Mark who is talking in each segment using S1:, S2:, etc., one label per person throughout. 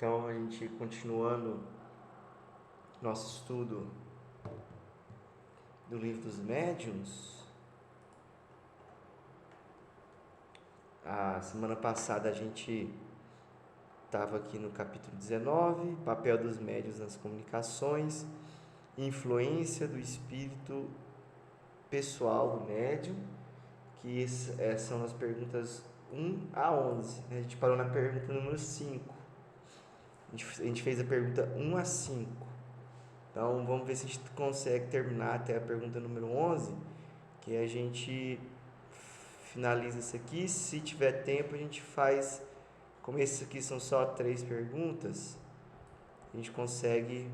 S1: Então, a gente continuando nosso estudo do Livro dos Médiuns. A semana passada a gente estava aqui no capítulo 19, papel dos médiuns nas comunicações, influência do espírito pessoal do médium, que são as perguntas 1 a 11. A gente parou na pergunta número 5. A gente fez a pergunta 1 a 5. Então, vamos ver se a gente consegue terminar até a pergunta número 11, que a gente finaliza isso aqui. Se tiver tempo, a gente faz... Como esses aqui são só 3 perguntas, a gente consegue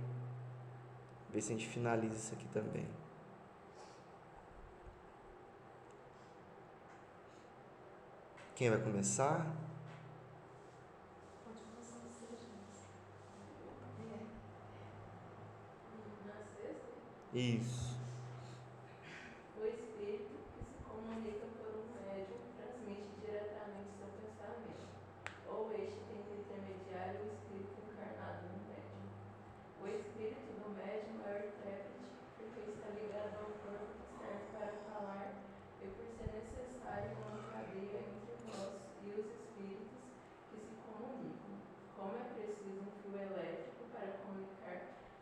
S1: ver se a gente finaliza isso aqui também. Quem vai começar?
S2: Pode começar você, gente. Na sexta?
S1: Isso.
S2: O espírito que se comunica por um médium transmite diretamente seu pensamento, ou este tem de intermediário o espírito encarnado no médium. O espírito do médium é o intérprete, porque está ligado ao corpo que serve para falar e por ser necessário uma cadeia entre nós e os espíritos que se comunicam. Como é preciso um fio elétrico para comunicar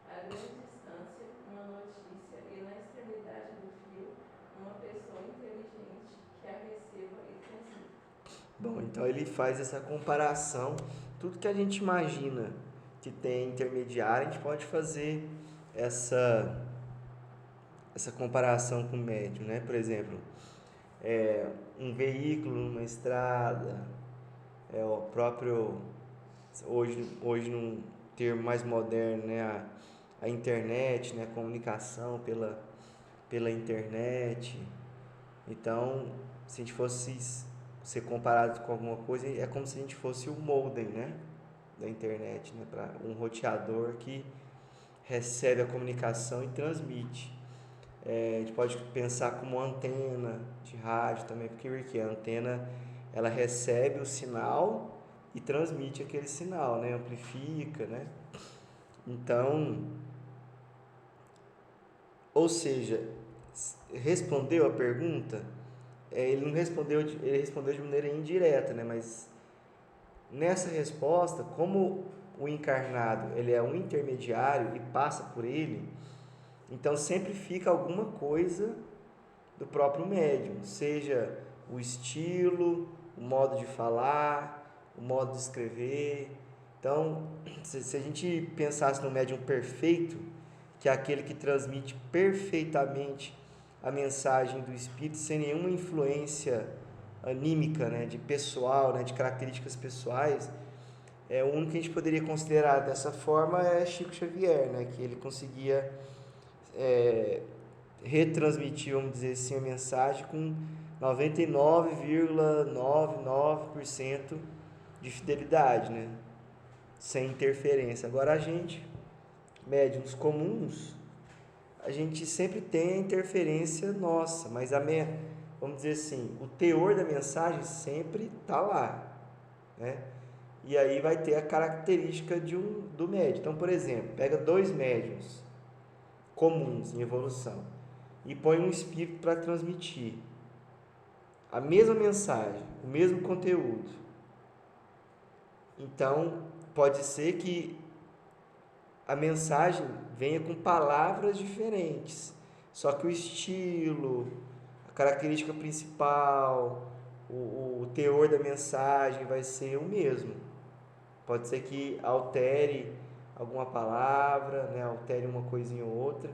S2: a grande distância uma notícia e na extremidade do fio uma pessoa inteligente que a receba e transmita.
S1: Bom, então ele faz essa comparação. Tudo que a gente imagina que tem intermediário, a gente pode fazer essa comparação com o médium, né? Por exemplo, um veículo numa estrada, o próprio, hoje num termo mais moderno, né? A internet, né? A comunicação pela internet. Então, se a gente fosse ser comparado com alguma coisa, é como se a gente fosse o modem, né? Da internet, né? Para um roteador que recebe a comunicação e transmite. A gente pode pensar como antena de rádio também, porque a antena ela recebe o sinal e transmite aquele sinal, né? Amplifica, né? Então, ou seja, respondeu a pergunta? Ele não respondeu, ele respondeu de maneira indireta, né? Mas nessa resposta, como o encarnado ele é um intermediário e passa por ele, então sempre fica alguma coisa do próprio médium, seja o estilo, o modo de falar, o modo de escrever. Então, se a gente pensasse no médium perfeito, que é aquele que transmite perfeitamente a mensagem do espírito sem nenhuma influência anímica, né, de pessoal, né, de características pessoais, o único que a gente poderia considerar dessa forma é Chico Xavier, né, que ele conseguia retransmitir, vamos dizer assim, a mensagem com 99,99% de fidelidade, né, sem interferência. Agora a gente, médiuns comuns, a gente sempre tem a interferência nossa, mas vamos dizer assim, o teor da mensagem sempre está lá, né? E aí vai ter a característica do médium. Então, por exemplo, pega 2 médiuns comuns em evolução e põe um espírito para transmitir a mesma mensagem, o mesmo conteúdo. Então, pode ser que a mensagem venha com palavras diferentes, só que o estilo, a característica principal, o teor da mensagem vai ser o mesmo. Pode ser que altere alguma palavra, né, altere uma coisinha ou outra.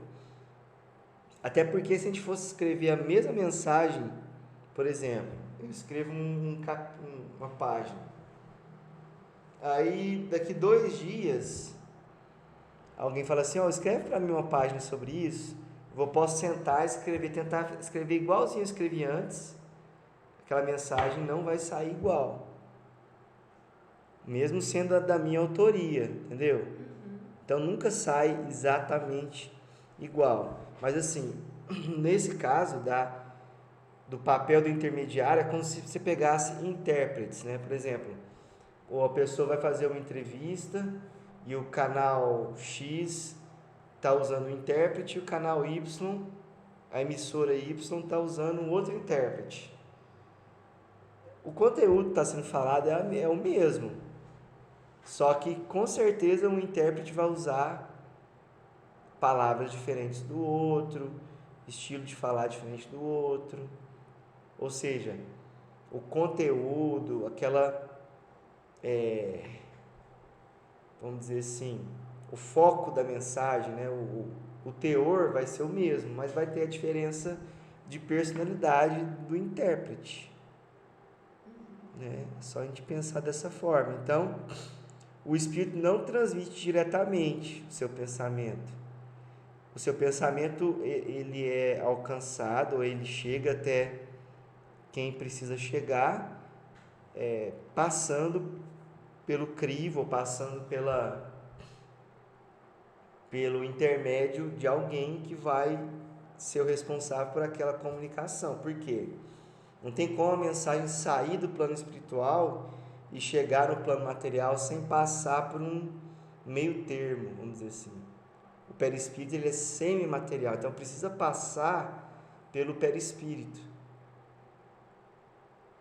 S1: Até porque se a gente fosse escrever a mesma mensagem, por exemplo, eu escrevo uma página. Aí daqui 2 dias alguém fala assim, escreve para mim uma página sobre isso. Posso sentar e escrever, tentar escrever igualzinho eu escrevi antes. Aquela mensagem não vai sair igual. Mesmo sendo da minha autoria, entendeu? Então nunca sai exatamente igual. Mas assim, nesse caso do papel do intermediário, é como se você pegasse intérpretes, né? Por exemplo, ou a pessoa vai fazer uma entrevista e o canal X está usando um intérprete e o canal Y, a emissora Y está usando um outro intérprete. O conteúdo que está sendo falado é o mesmo, só que com certeza um intérprete vai usar palavras diferentes do outro, estilo de falar diferente do outro, ou seja, o conteúdo, vamos dizer assim, o foco da mensagem, né? O teor vai ser o mesmo, mas vai ter a diferença de personalidade do intérprete. Né? É só a gente pensar dessa forma. Então, o Espírito não transmite diretamente o seu pensamento. O seu pensamento, ele é alcançado, ele chega até quem precisa chegar, passando pelo crivo, ou passando pelo intermédio de alguém que vai ser o responsável por aquela comunicação. Por quê? Não tem como a mensagem sair do plano espiritual e chegar no plano material sem passar por um meio termo, vamos dizer assim. O perispírito, ele é semimaterial, então precisa passar pelo perispírito.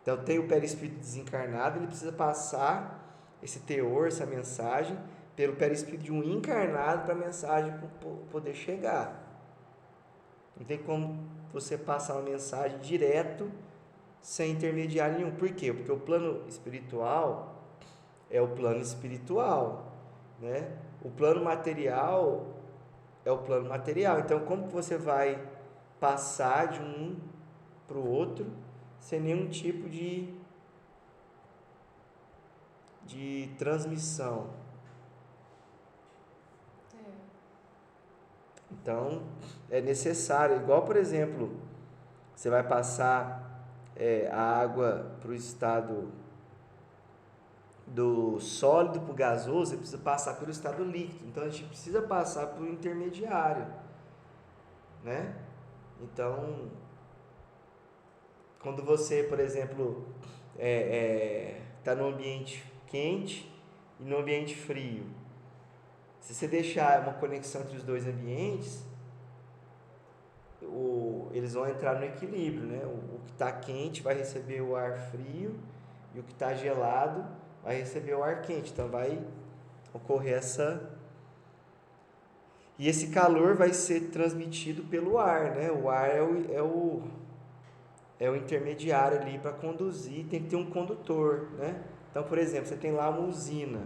S1: Então tem o perispírito desencarnado, ele precisa passar esse teor, essa mensagem, pelo perispírito de um encarnado para a mensagem poder chegar. Não tem como você passar uma mensagem direto sem intermediário nenhum. Por quê? Porque o plano espiritual é o plano espiritual, né? O plano material é o plano material. Então, como que você vai passar de um para o outro sem nenhum tipo de transmissão? Então, é necessário. Igual, por exemplo, você vai passar a água para o estado do sólido para o gasoso, você precisa passar pelo estado líquido. Então, a gente precisa passar por um intermediário, né? Então, quando você, por exemplo, está no ambiente quente e no ambiente frio, se você deixar uma conexão entre os dois ambientes, eles vão entrar no equilíbrio, né? O que está quente vai receber o ar frio e o que está gelado vai receber o ar quente. Então vai ocorrer e esse calor vai ser transmitido pelo ar, né? O ar é o intermediário ali para conduzir, tem que ter um condutor, né? Então, por exemplo, você tem lá uma usina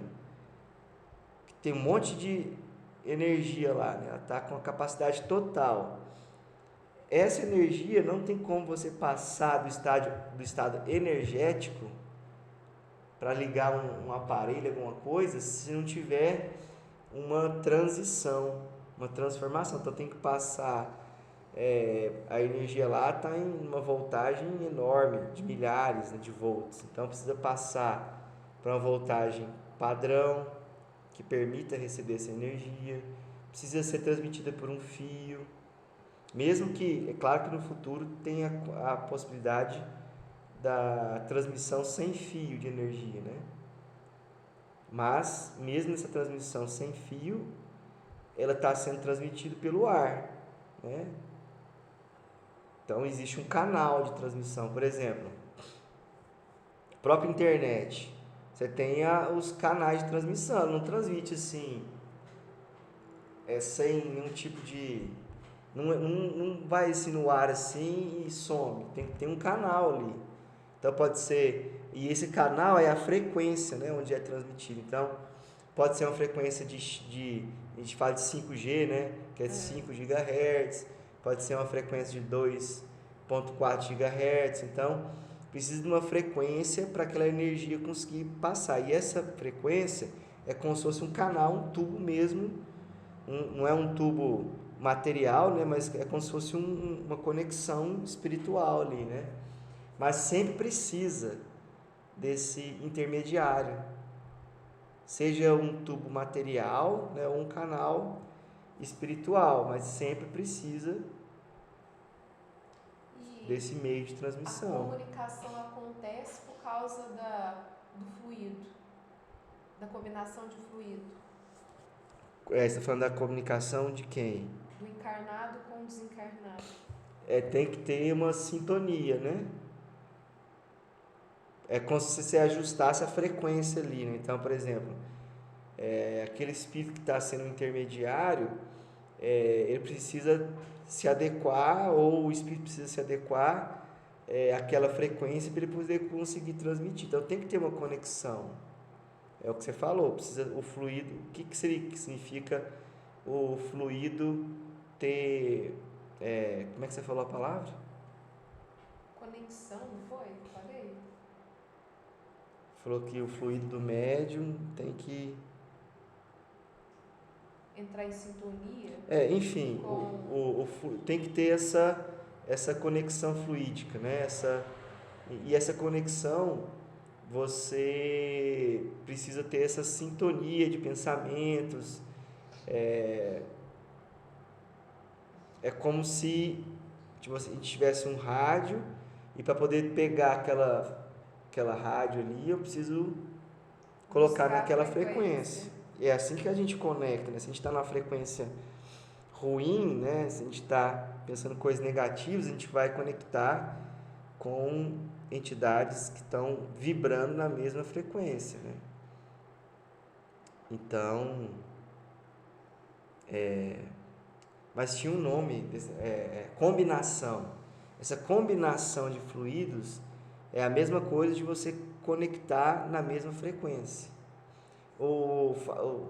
S1: que tem um monte de energia lá, né? Ela está com a capacidade total. Essa energia não tem como você passar do estado energético para ligar um aparelho, alguma coisa, se não tiver uma transição, uma transformação. Então tem que passar, a energia lá está em uma voltagem enorme, de milhares, né, de volts. Então precisa passar para uma voltagem padrão, que permita receber essa energia. Precisa ser transmitida por um fio. Mesmo que, é claro que no futuro tenha a possibilidade da transmissão sem fio de energia, né? Mas, mesmo essa transmissão sem fio, ela está sendo transmitida pelo ar, né? Então, existe um canal de transmissão. Por exemplo, a própria internet. Você tem os canais de transmissão. Ela não transmite assim, sem nenhum tipo de... Não vai assim no ar assim e some. Tem que ter um canal ali. Então pode ser... E esse canal é a frequência, né, onde é transmitido. Então pode ser uma frequência a gente fala de 5G, né, que é 5 GHz. Pode ser uma frequência de 2.4 GHz. Então precisa de uma frequência para aquela energia conseguir passar. E essa frequência é como se fosse um canal, um tubo mesmo. Não é um tubo material, né, mas é como se fosse uma conexão espiritual ali, né? Mas sempre precisa desse intermediário, seja um tubo material, né, ou um canal espiritual, mas sempre precisa desse meio de transmissão.
S3: A comunicação acontece por causa do fluido. Da combinação de fluido.
S1: Você está falando da comunicação de quem?
S3: Do encarnado com o desencarnado.
S1: Tem que ter uma sintonia, né? É como se você ajustasse a frequência ali, né? Então, por exemplo, aquele espírito que está sendo intermediário, ele precisa se adequar, ou o espírito precisa se adequar àquela frequência para ele poder conseguir transmitir. Então, tem que ter uma conexão. É o que você falou, precisa o fluido. O que significa o fluido ter. Como é que você falou a palavra?
S3: Conexão, não foi? Falei?
S1: Falou que o fluido do médium tem que.
S3: Entrar em sintonia.
S1: Enfim, tem que ter essa conexão fluídica, né? E essa conexão, você precisa ter essa sintonia de pensamentos. É como se tipo, a gente tivesse um rádio, e para poder pegar aquela rádio ali, eu preciso colocar
S3: Buscar
S1: naquela
S3: a
S1: frequência. E é assim que a gente conecta, né? Se a gente está numa frequência ruim, né? Se a gente está pensando em coisas negativas, a gente vai conectar com entidades que estão vibrando na mesma frequência, né? Então, mas tinha um nome, combinação. Essa combinação de fluidos é a mesma coisa de você conectar na mesma frequência. O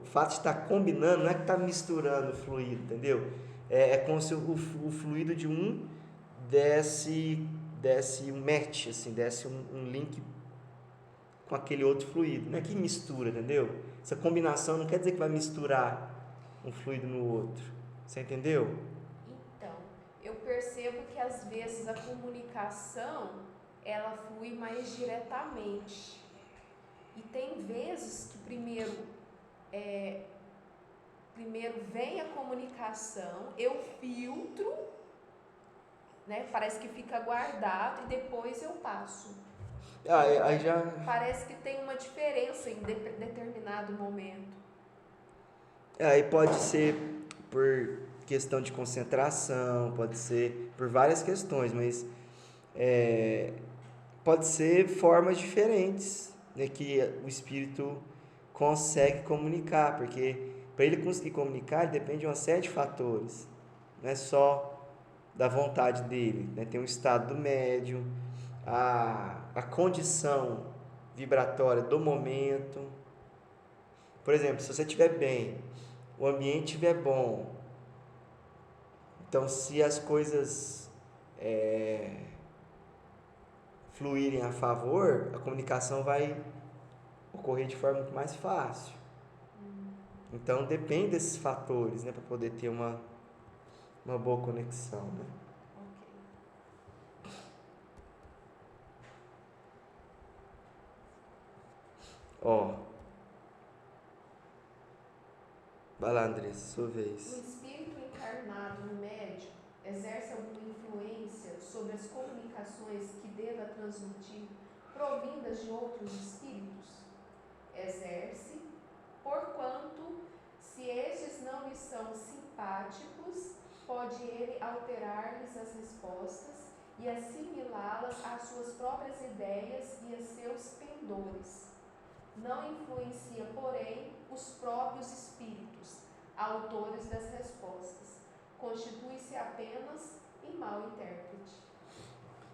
S1: fato de estar combinando não é que está misturando o fluido, entendeu? É como se o fluido de um desse um match, assim, desse um link com aquele outro fluido. Não é que mistura, entendeu? Essa combinação não quer dizer que vai misturar um fluido no outro. Você entendeu?
S3: Então, eu percebo que às vezes a comunicação ela flui mais diretamente. E tem vezes que primeiro vem a comunicação, eu filtro, né? Parece que fica guardado e depois eu passo.
S1: Aí já...
S3: Parece que tem uma diferença em determinado momento.
S1: Aí pode ser por questão de concentração, pode ser por várias questões, mas pode ser formas diferentes, né, que o espírito consegue comunicar, porque para ele conseguir comunicar, ele depende de uma série de fatores, não é só da vontade dele, né? Tem o estado do médium, a condição vibratória do momento. Por exemplo, se você estiver bem, o ambiente estiver bom, então se as coisas fluírem a favor, a comunicação vai ocorrer de forma muito mais fácil. Então depende desses fatores, né, para poder ter uma boa conexão, né? Vai lá, Andressa, sua vez.
S3: O espírito encarnado no médium exerce alguma influência sobre as comunicações que deva transmitir provindas de outros espíritos? Exerce, porquanto, se estes não lhe são simpáticos, pode ele alterar-lhes as respostas e assimilá-las às suas próprias ideias e a seus pendores. Não influencia, porém, os próprios espíritos, autores das respostas. Constitui-se apenas em mau intérprete.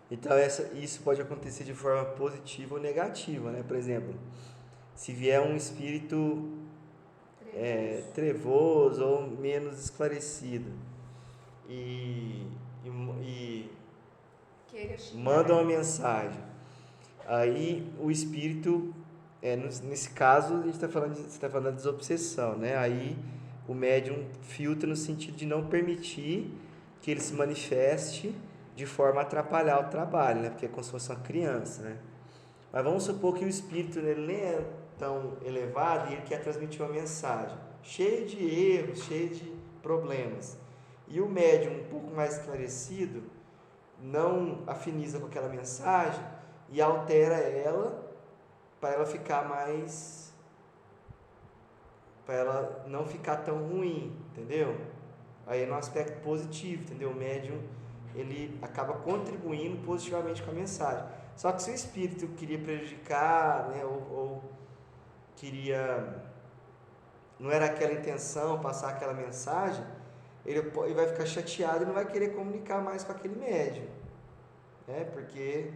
S1: Então isso pode acontecer de forma positiva ou negativa, né? Por exemplo, se vier um espírito trevoso ou menos esclarecido e manda uma mensagem, aí o espírito, nesse caso a gente está falando da desobsessão, né? Aí o médium filtra no sentido de não permitir que ele se manifeste de forma a atrapalhar o trabalho, né? Porque é como se fosse uma criança, né? Mas vamos supor que o espírito, né, ele nem é tão elevado e ele quer transmitir uma mensagem cheia de erros, cheia de problemas. E o médium, um pouco mais esclarecido, não afiniza com aquela mensagem e altera ela para ela ficar mais para ela não ficar tão ruim, entendeu? Aí no aspecto positivo, entendeu? O médium, ele acaba contribuindo positivamente com a mensagem. Só que se o espírito queria prejudicar, né, ou queria, não era aquela intenção, passar aquela mensagem, ele vai ficar chateado e não vai querer comunicar mais com aquele médium, né? Porque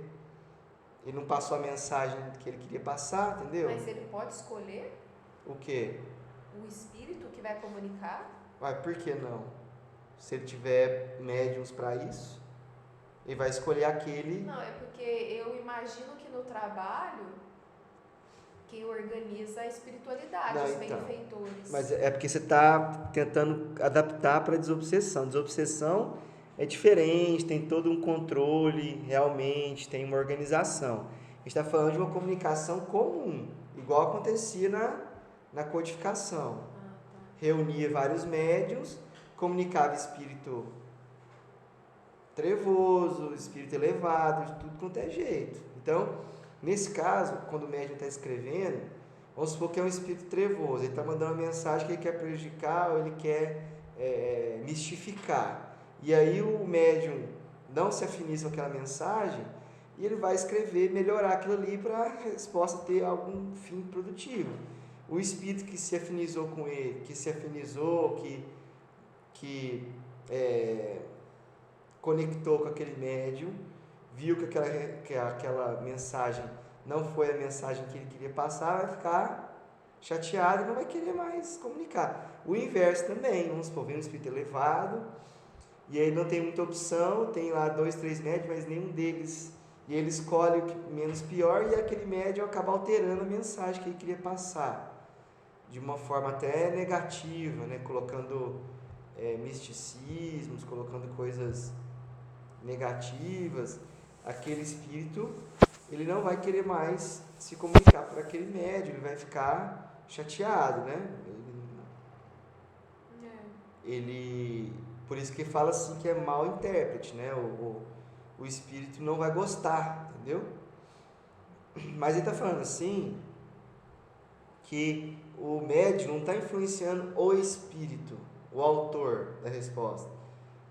S1: ele não passou a mensagem que ele queria passar, entendeu?
S3: Mas ele pode escolher
S1: O quê?
S3: o espírito que vai comunicar?
S1: Mas por que não? Se ele tiver médiums para isso, ele vai escolher aquele.
S3: Não, é porque eu imagino que no trabalho quem organiza a espiritualidade,
S1: Não,
S3: os
S1: então.
S3: benfeitores.
S1: Mas é porque você está tentando adaptar para desobsessão. Desobsessão é diferente, tem todo um controle, realmente, tem uma organização. A gente está falando de uma comunicação comum, igual acontecia na codificação. Reunia vários médiuns, comunicava espírito trevoso, espírito elevado, de tudo quanto é jeito. Então, nesse caso, quando o médium está escrevendo, vamos supor que é um espírito trevoso, ele está mandando uma mensagem que ele quer prejudicar ou ele quer mistificar. E aí o médium não se afiniza com aquela mensagem e ele vai escrever, melhorar aquilo ali para a resposta ter algum fim produtivo. O espírito que se afinizou com ele, que se afinizou, que conectou com aquele médium, viu que aquela mensagem não foi a mensagem que ele queria passar, vai ficar chateado e não vai querer mais comunicar. O inverso também, vamos supor, vem um espírito elevado, e aí não tem muita opção, tem lá 2, 3 médios, mas nenhum deles, e ele escolhe o menos pior, e aquele médium acaba alterando a mensagem que ele queria passar, de uma forma até negativa, né? Colocando misticismos, colocando coisas negativas. Aquele espírito, ele não vai querer mais se comunicar por aquele médium, ele vai ficar chateado, né? Ele por isso que fala assim que é mau intérprete, né? O espírito não vai gostar, entendeu? Mas ele está falando assim que o médium não está influenciando o espírito, o autor da resposta.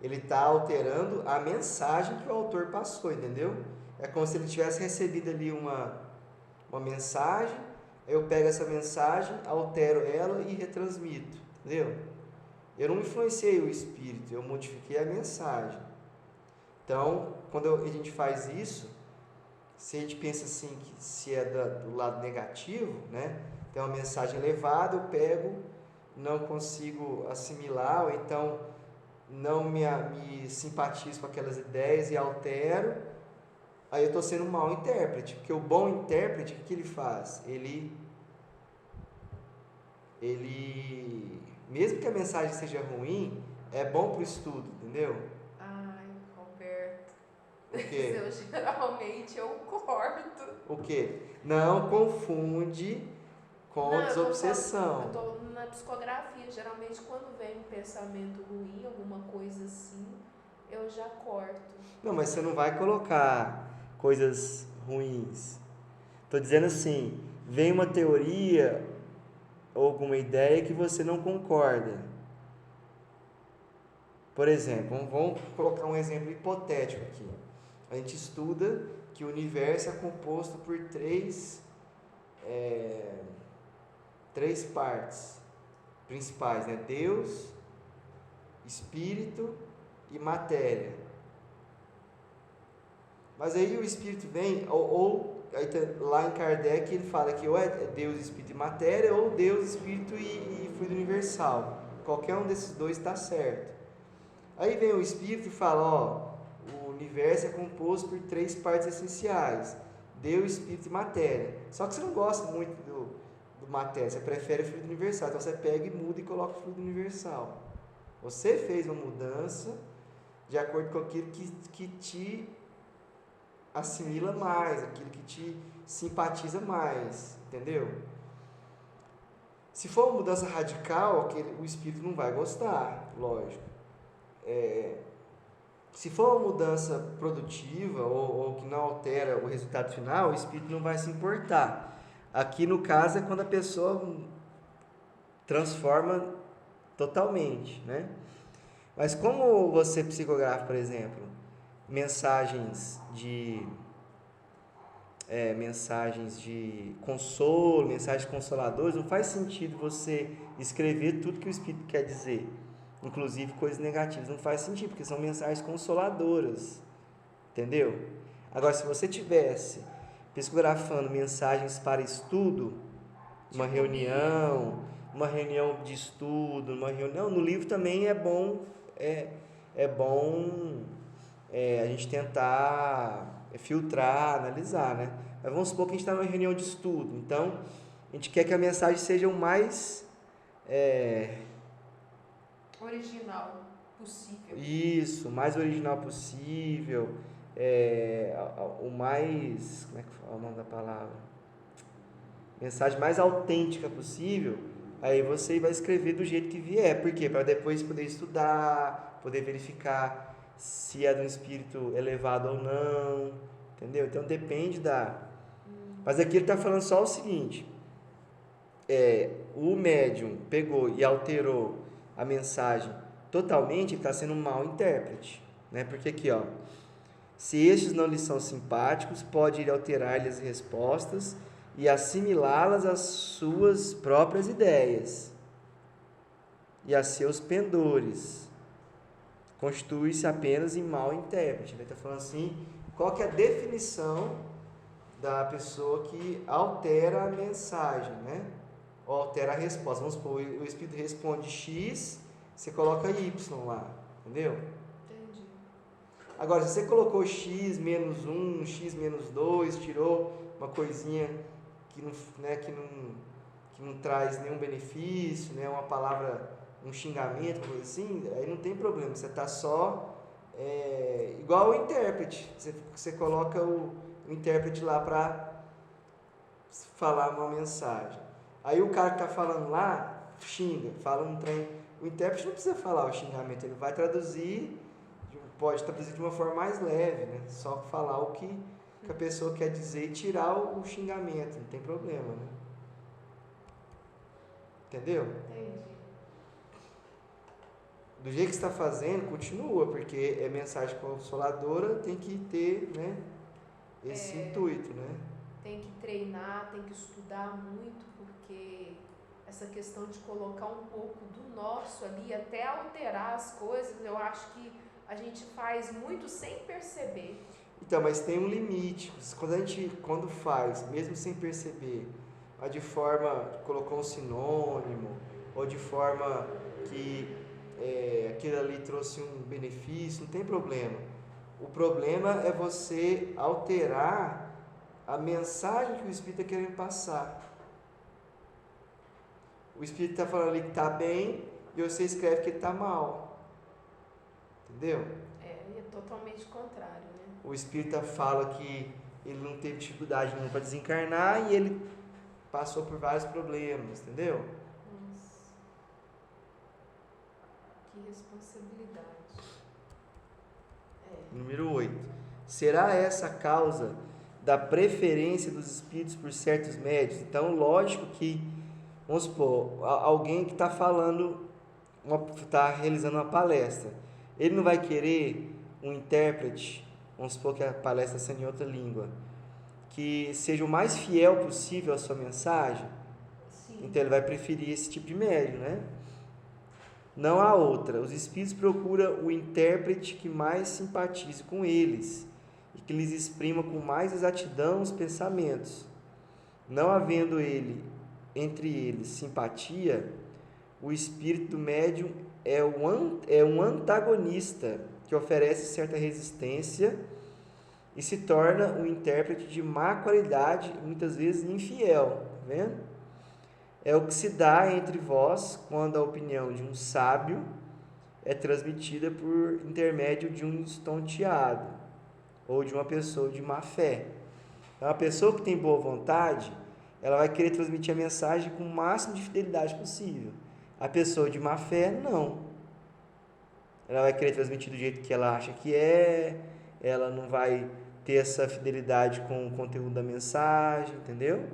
S1: Ele está alterando a mensagem que o autor passou, entendeu? É como se ele tivesse recebido ali uma mensagem, eu pego essa mensagem, altero ela e retransmito, entendeu? Eu não influenciei o espírito, eu modifiquei a mensagem. Então, quando a gente faz isso, se a gente pensa assim, que se é do lado negativo, né? Tem uma mensagem elevada, eu pego, não consigo assimilar, ou então não me simpatizo com aquelas ideias e altero, aí eu estou sendo um mau intérprete, porque o bom intérprete, o que ele faz? Ele mesmo que a mensagem seja ruim, é bom para o estudo, entendeu?
S3: Ai, Roberto.
S1: O quê?
S3: Eu geralmente eu corto.
S1: O quê? Não confunde com desobsessão.
S3: Eu tô na psicografia, geralmente quando vem um pensamento ruim, alguma coisa assim, eu já corto.
S1: Não, mas você não vai colocar coisas ruins. Estou dizendo assim, vem uma teoria ou alguma ideia que você não concorda. Por exemplo, vamos colocar um exemplo hipotético aqui. A gente estuda que o universo é composto por três partes principais, né? Deus, Espírito e matéria. Mas aí o Espírito vem, aí lá em Kardec ele fala que ou é Deus, Espírito e matéria, ou Deus, Espírito e fluido universal. Qualquer um desses dois está certo. Aí vem o Espírito e fala, o universo é composto por três partes essenciais, Deus, Espírito e matéria. Só que você não gosta muito do matéria, você prefere o fluido universal, então você pega e muda e coloca o fluido universal. Você fez uma mudança de acordo com aquilo que te assimila mais, aquilo que te simpatiza mais, entendeu? Se for uma mudança radical, o espírito não vai gostar, lógico. Se for uma mudança produtiva ou que não altera o resultado final, o espírito não vai se importar. Aqui no caso é quando a pessoa transforma totalmente, né? Mas como você psicografa, por exemplo, mensagens de consolo, mensagens consoladoras, não faz sentido você escrever tudo que o Espírito quer dizer, inclusive coisas negativas, não faz sentido, porque são mensagens consoladoras, entendeu? Agora, se você tivesse psicografando mensagens para estudo, uma reunião de estudo, uma reunião, no livro também é bom, a gente tentar filtrar, analisar, né? Mas vamos supor que a gente está numa reunião de estudo, então a gente quer que a mensagem seja o mais
S3: original possível.
S1: Isso, o mais original possível, o mais, como é que fala o nome da palavra? Mensagem mais autêntica possível. Aí você vai escrever do jeito que vier. Por quê? Para depois poder estudar, poder verificar se é de um espírito elevado ou não, entendeu? Então depende da... Mas aqui ele está falando só o seguinte, o médium pegou e alterou a mensagem totalmente, ele está sendo um mau intérprete, né? Porque aqui, ó, se estes não lhes são simpáticos, pode ir alterar-lhes as respostas e assimilá-las às suas próprias ideias e a seus pendores. Constitui-se apenas em mau intérprete. Ele está falando assim, qual que é a definição da pessoa que altera a mensagem, né? Ou altera a resposta. Vamos supor, o Espírito responde X, você coloca Y lá, entendeu?
S3: Entendi.
S1: Agora, se você colocou X menos 1, X menos 2, tirou uma coisinha que não traz nenhum benefício, né? Uma palavra, um xingamento, coisa assim, aí não tem problema, você está só igual o intérprete, você coloca o intérprete lá para falar uma mensagem, aí o cara que está falando lá, xinga, fala um trem, o intérprete não precisa falar o xingamento, ele vai traduzir, pode traduzir de uma forma mais leve, né? Só falar o que a pessoa quer dizer e tirar o xingamento, não tem problema, né? Entendeu?
S3: Entendi.
S1: Do jeito que está fazendo, continua, porque é mensagem consoladora, tem que ter, né, esse intuito, né?
S3: Tem que treinar, tem que estudar muito, porque essa questão de colocar um pouco do nosso ali, até alterar as coisas, eu acho que a gente faz muito sem perceber.
S1: Então, mas tem um limite. Quando faz, mesmo sem perceber, mas de forma, colocou um sinônimo, ou de forma que aquilo ali trouxe um benefício, não tem problema. O problema é você alterar a mensagem que o Espírito está querendo passar. O Espírito está falando ali que está bem, e você escreve que ele está mal. Entendeu?
S3: É totalmente contrário, né?
S1: O Espírita fala que ele não teve dificuldade nenhuma para desencarnar e ele passou por vários problemas, entendeu?
S3: Nossa. Que responsabilidade.
S1: Número 8. Será essa a causa da preferência dos espíritos por certos médios? Então, lógico que, vamos supor, alguém que está falando, está realizando uma palestra, ele não vai querer um intérprete, vamos supor que a palestra seja em outra língua, que seja o mais fiel possível à sua mensagem.
S3: Sim.
S1: Então ele vai preferir esse tipo de médium, né? Não há outra. Os espíritos procuram o intérprete que mais simpatize com eles e que lhes exprima com mais exatidão os pensamentos. Não havendo entre eles simpatia, o espírito do médium é um antagonista que oferece certa resistência e se torna um intérprete de má qualidade, muitas vezes infiel, tá vendo? É o que se dá entre vós quando a opinião de um sábio é transmitida por intermédio de um estonteado ou de uma pessoa de má fé. Então, a pessoa que tem boa vontade, ela vai querer transmitir a mensagem com o máximo de fidelidade possível. A pessoa de má fé, não. Ela vai querer transmitir do jeito que ela acha que ela não vai ter essa fidelidade com o conteúdo da mensagem, entendeu?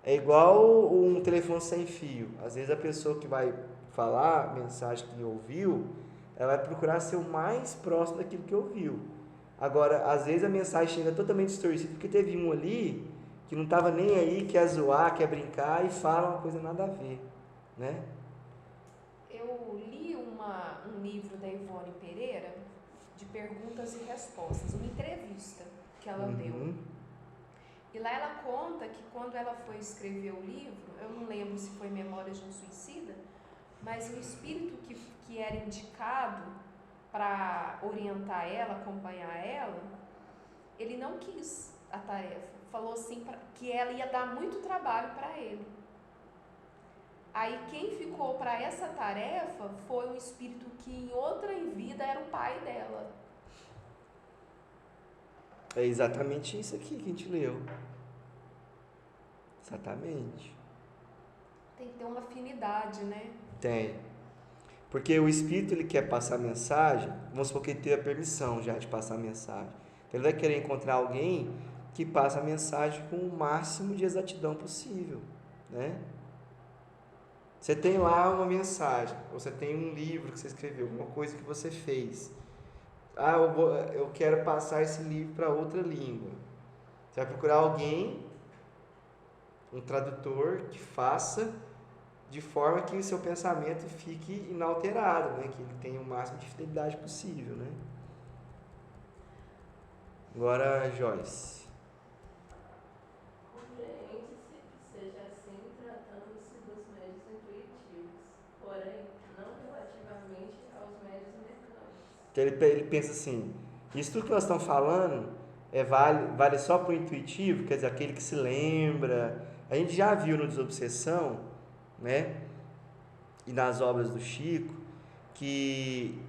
S1: É igual um telefone sem fio. Às vezes a pessoa que vai falar a mensagem que ouviu, ela vai procurar ser o mais próximo daquilo que ouviu. Agora, às vezes a mensagem chega totalmente distorcida porque teve um ali que não estava nem aí, quer zoar, quer brincar e fala uma coisa nada a ver, né?
S3: Eu li um livro da Ivone Pereira de perguntas e respostas, uma entrevista que ela deu. E lá ela conta que quando ela foi escrever o livro, eu não lembro se foi Memórias de um Suicida, mas o espírito que era indicado para orientar ela, acompanhar ela, ele não quis a tarefa. Falou assim que ela ia dar muito trabalho para ele. Aí quem ficou para essa tarefa foi um espírito que em outra vida era o pai dela.
S1: É exatamente isso aqui que a gente leu. Exatamente.
S3: Tem que ter uma afinidade, né?
S1: Tem. Porque o espírito ele quer passar a mensagem, vamos supor que ele teve a permissão já de passar a mensagem. Então ele vai querer encontrar alguém que passa a mensagem com o máximo de exatidão possível, né? Você tem lá uma mensagem, você tem um livro que você escreveu, alguma coisa que você fez. Eu quero passar esse livro para outra língua. Você vai procurar alguém, um tradutor, que faça de forma que o seu pensamento fique inalterado, né? Que ele tenha o máximo de fidelidade possível, né? Agora, Joyce.
S2: Compreende-se que seja assim tratando-se dos médios intuitivos, porém, não relativamente aos médios mecânicos.
S1: Então ele pensa assim, isso tudo que nós estamos falando vale só para o intuitivo, quer dizer, aquele que se lembra. A gente já viu no Desobsessão, né? E nas obras do Chico, que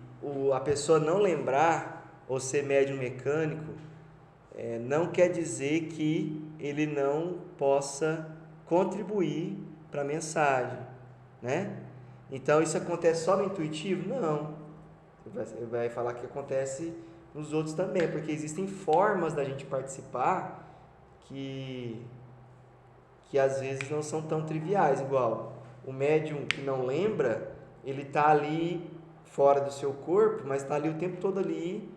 S1: a pessoa não lembrar ou ser médium mecânico não quer dizer que ele não possa contribuir para a mensagem, né? Então isso acontece só no intuitivo? Não. Ele vai falar que acontece nos outros também, porque existem formas da gente participar que às vezes não são tão triviais, igual o médium que não lembra, ele está ali fora do seu corpo, mas está ali o tempo todo ali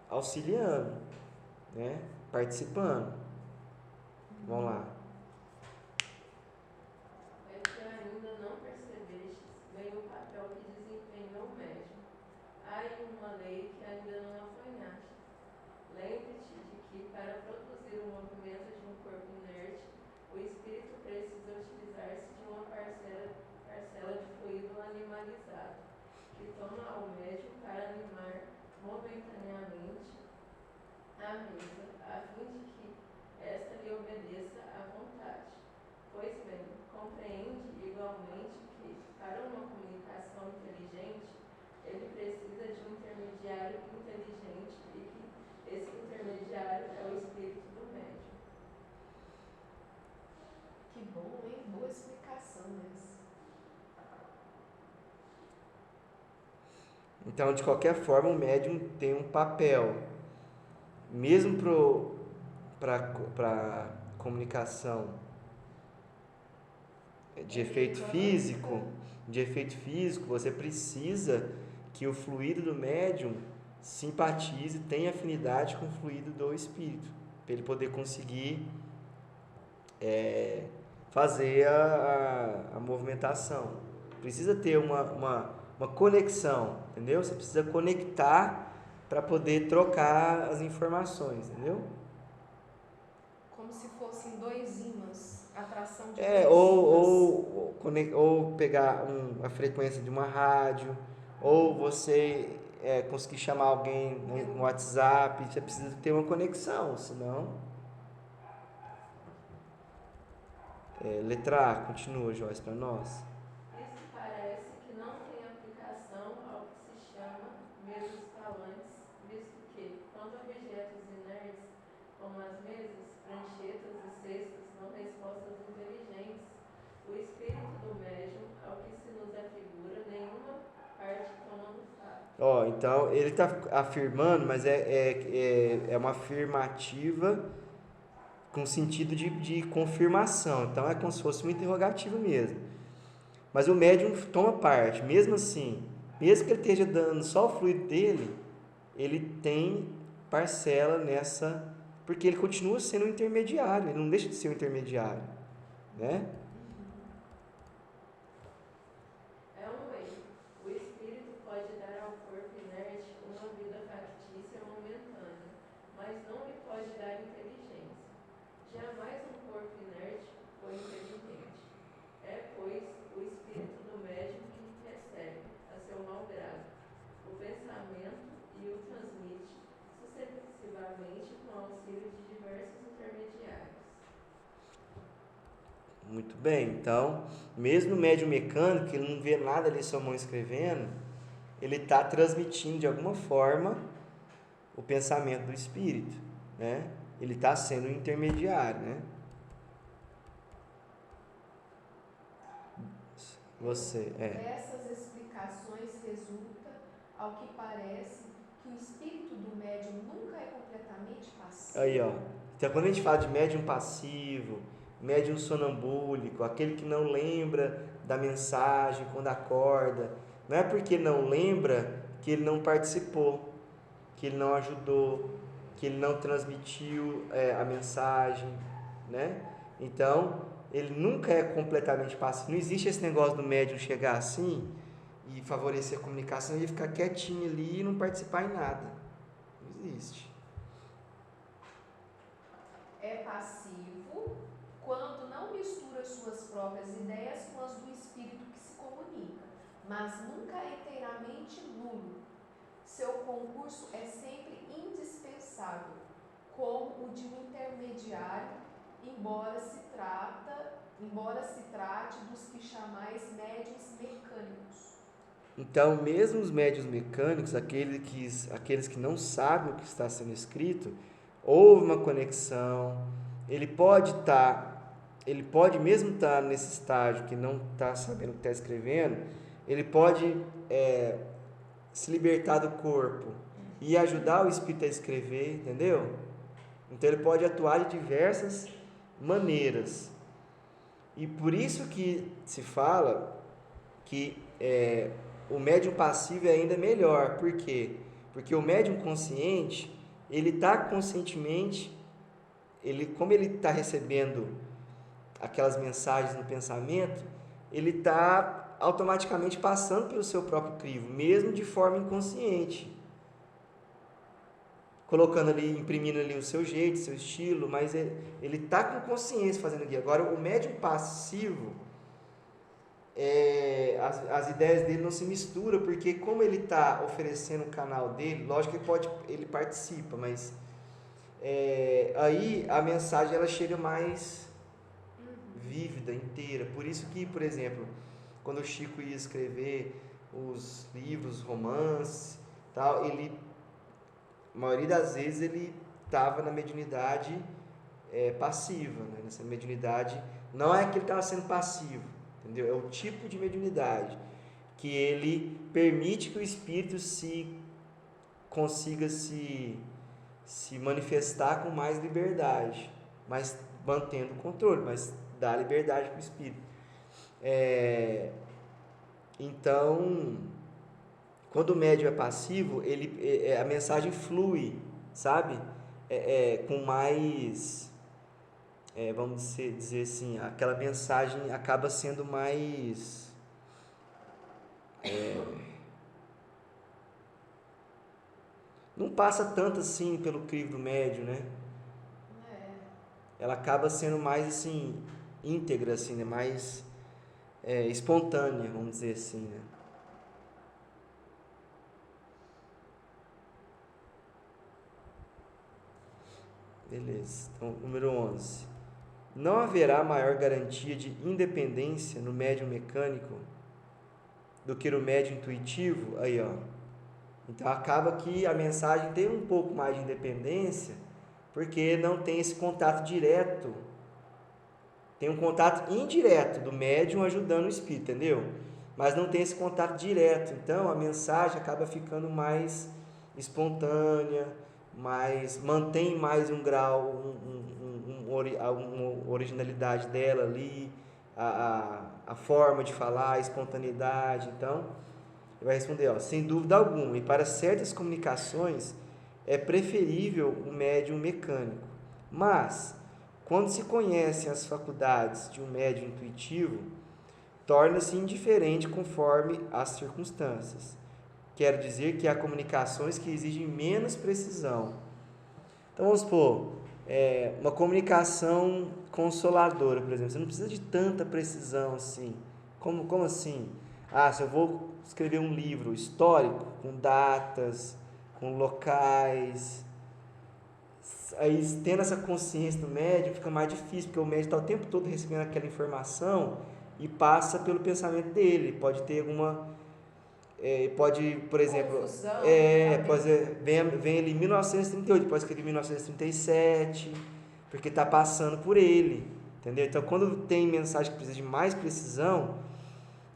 S1: auxiliando, né? Participando. Vamos lá.
S2: É que ainda não percebestes bem o papel que desempenha o médium. Há aí uma lei que ainda não apanhaste. Lembre-te de que, para produzir o movimento de um corpo inerte, o espírito precisa utilizar-se de uma parcela de fluido animalizado, que toma ao médium para animar momentaneamente a mesa, a fim de que esta lhe obedeça à vontade. Pois bem, compreende igualmente que, para uma comunicação inteligente, ele precisa de um intermediário inteligente e que esse intermediário é o espírito do médium.
S3: Que bom, hein? Boa explicação essa.
S1: Então, de qualquer forma, o médium tem um papel, mesmo para comunicação de efeito físico, você precisa que o fluido do médium simpatize, tenha afinidade com o fluido do espírito, para ele poder conseguir fazer a movimentação. Precisa ter uma conexão, entendeu? Você precisa conectar para poder trocar as informações, entendeu?
S3: Como se fossem dois ímãs, atração de dois ímãs.
S1: Ou pegar a frequência de uma rádio, ou você conseguir chamar alguém no WhatsApp, você precisa ter uma conexão, senão... letra A, continua, Joyce, para nós.
S2: Isso parece que não tem aplicação ao que se chama mesas falantes, visto que, quando objetos inertes, como as mesas, pranchetas e cestas, dão respostas inteligentes, o espírito do médium, ao que se nos afigura, nenhuma parte toma do fato.
S1: Então, ele está afirmando, mas é uma afirmativa com sentido de confirmação. Então é como se fosse uma interrogativa mesmo. Mas o médium toma parte, mesmo assim, mesmo que ele esteja dando só o fluido dele, ele tem parcela nessa, porque ele continua sendo um intermediário, ele não deixa de ser um intermediário, né?
S2: É um erro. O espírito pode dar ao corpo inerte uma vida factícia momentânea, mas não lhe pode dar inteligência. Jamais um corpo inerte foi inteligente. É, pois, o espírito do médium que recebe, a seu mal grado, o pensamento e o transmite sucessivamente com auxílio de diversos intermediários.
S1: Muito bem, então, mesmo o médium mecânico, que ele não vê nada ali sua mão escrevendo, ele está transmitindo de alguma forma o pensamento do espírito, né? Ele está sendo um intermediário, né?
S3: Dessas explicações resulta, ao que parece, que o espírito do médium nunca é completamente passivo.
S1: Aí, ó. Então, quando a gente fala de médium passivo, médium sonambúlico, aquele que não lembra da mensagem quando acorda, não é porque não lembra que ele não participou, que ele não ajudou, que ele não transmitiu a mensagem, né? Então, ele nunca é completamente passivo. Não existe esse negócio do médium chegar assim e favorecer a comunicação e ficar quietinho ali e não participar em nada. Não existe.
S3: É passivo quando não mistura suas próprias ideias com as do espírito que se comunica, mas nunca é inteiramente nulo. Seu concurso é sempre indispensável, como o de um intermediário, embora se trate dos que chamais médiuns mecânicos.
S1: Então, mesmo os médiuns mecânicos, aqueles que não sabem o que está sendo escrito, houve uma conexão, ele pode mesmo estar nesse estágio que não está sabendo o que está escrevendo, ele pode se libertar do corpo e ajudar o espírito a escrever, entendeu? Então ele pode atuar de diversas maneiras. E por isso que se fala que o médium passivo é ainda melhor. Por quê? Porque o médium consciente, ele está conscientemente, como ele está recebendo aquelas mensagens no pensamento, ele está automaticamente passando pelo seu próprio crivo, mesmo de forma inconsciente. Colocando ali, imprimindo ali o seu jeito, o seu estilo, mas ele está com consciência fazendo aqui. Agora, o médium passivo, as ideias dele não se misturam, porque como ele está oferecendo o canal dele, lógico que ele participa, mas aí a mensagem ela chega mais vívida, inteira. Por isso que, por exemplo, quando o Chico ia escrever os livros, romances, tal, a maioria das vezes ele estava na mediunidade passiva, né? Nessa mediunidade, não é que ele estava sendo passivo, entendeu? É o tipo de mediunidade que ele permite que o espírito consiga se manifestar com mais liberdade, mas mantendo o controle, mas dá liberdade para o espírito. Então, quando o médium é passivo, a mensagem flui, sabe? Com mais, vamos dizer assim, aquela mensagem acaba sendo mais não passa tanto assim pelo crivo do médium, né? Ela acaba sendo mais assim íntegra, assim, né? Mais espontânea, vamos dizer assim, né? Beleza. Então, número 11. Não haverá maior garantia de independência no médium mecânico do que no médium intuitivo? Aí, ó. Então, acaba que a mensagem tem um pouco mais de independência, porque não tem esse contato direto. Tem um contato indireto do médium ajudando o espírito, entendeu? Mas não tem esse contato direto. Então, a mensagem acaba ficando mais espontânea, mantém mais um grau, alguma originalidade dela ali, a forma de falar, a espontaneidade. Então, ele vai responder, ó, sem dúvida alguma, e para certas comunicações é preferível o médium mecânico. Mas, quando se conhecem as faculdades de um médium intuitivo, torna-se indiferente conforme as circunstâncias. Quero dizer que há comunicações que exigem menos precisão. Então, vamos supor, uma comunicação consoladora, por exemplo. Você não precisa de tanta precisão assim. Como assim? Se eu vou escrever um livro histórico, com datas, com locais, aí tendo essa consciência do médium fica mais difícil, porque o médium está o tempo todo recebendo aquela informação e passa pelo pensamento dele. Pode ter alguma... pode, por exemplo...
S3: Confusão,
S1: vem ali em 1938, pode escrever em 1937, porque está passando por ele, entendeu? Então, quando tem mensagem que precisa de mais precisão,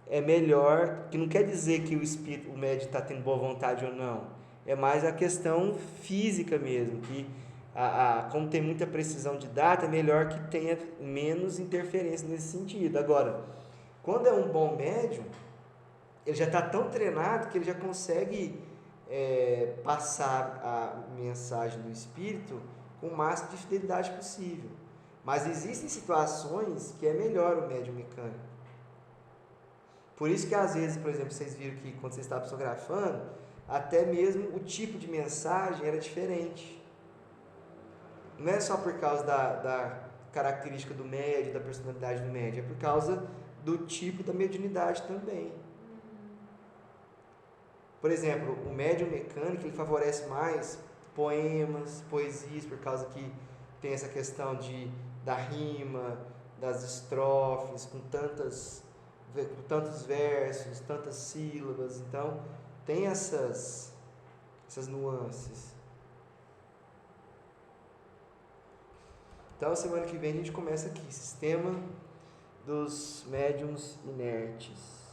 S1: é melhor, que não quer dizer que o médium está tendo boa vontade ou não, é mais a questão física mesmo, que como tem muita precisão de data, é melhor que tenha menos interferência nesse sentido. Agora, quando é um bom médium, ele já está tão treinado que ele já consegue passar a mensagem do espírito com o máximo de fidelidade possível. Mas existem situações que é melhor o médium mecânico. Por isso que às vezes, por exemplo, vocês viram que quando vocês estavam psicografando, até mesmo o tipo de mensagem era diferente. Não é só por causa da característica do médium, da personalidade do médium, é por causa do tipo da mediunidade também. Por exemplo, o médium mecânico, ele favorece mais poemas, poesias, por causa que tem essa questão da rima, das estrofes, com tantos versos, tantas sílabas. Então, tem essas nuances. Então, semana que vem a gente começa aqui, Sistema dos Médiuns Inertes.